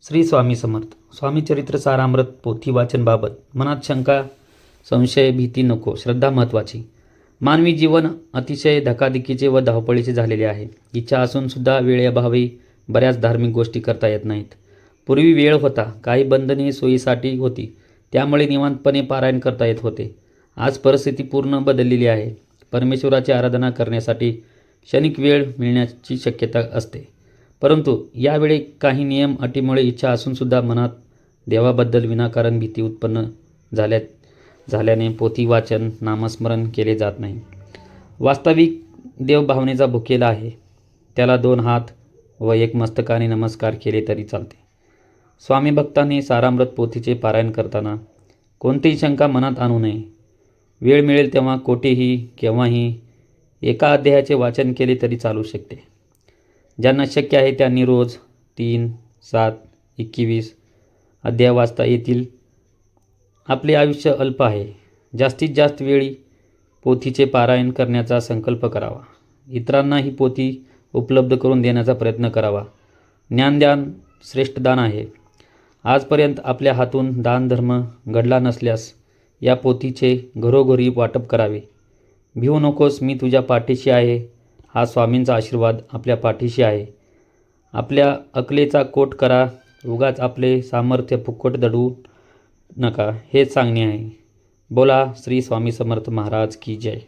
श्री स्वामी समर्थ. स्वामी चरित्र सारामृत पोथी वाचनबाबत मनात शंका, संशय, भीती नको. श्रद्धा महत्त्वाची. मानवी जीवन अतिशय धकाधकीचे व धावपळीचे झालेले आहे. इच्छा असून सुद्धा वेळेअभावी बऱ्याच धार्मिक गोष्टी करता येत नाहीत. पूर्वी वेळ होता, काही बंधने सोयीसाठी होती, त्यामुळे निवांतपणे पारायण करता येत होते. आज परिस्थिती पूर्ण बदललेली आहे. परमेश्वराची आराधना करण्यासाठी क्षणिक वेळ मिळण्याची शक्यता असते, परंतु यावेळी काही नियम अटीमुळे इच्छा असूनसुद्धा मनात देवाबद्दल विनाकारण भीती उत्पन्न झाल्याने पोथी वाचन, नामस्मरण केले जात नाही. वास्तविक देव भावनेचा भुकेला आहे. त्याला 2 हात व 1 मस्तकाने नमस्कार केले तरी चालते. स्वामी भक्तांनी सारामृत पोथीचे पारायण करताना कोणतीही शंका मनात आणू नये. वेळ मिळेल तेव्हा कोठेही केव्हाही एका अध्यायाचे वाचन केले तरी चालू शकते. ज्यांना शक्य आहे त्यांनी रोज 3, 7, 21 अध्याय वाचता येतील. आपले आयुष्य अल्प आहे. जास्तीत जास्त वेळी पोथीचे पारायण करण्याचा संकल्प करावा. इतरांना ही पोथी उपलब्ध करून देण्याचा प्रयत्न करावा. ज्ञानदान श्रेष्ठ दान आहे. आजपर्यंत आपल्या हातून दानधर्म घडला नसल्यास या पोथीचे घरोघरी वाटप करावे. भिवू नकोस, मी तुझ्या पाठीशी आहे. हा स्वामींचा आशीर्वाद आपल्या पाठीशी आहे. आपल्या अकलेचा कोट करा. उगाच आपले सामर्थ्य फुकट दडवू नका, हेच सांगणे आहे. बोला श्री स्वामी समर्थ महाराज की जय.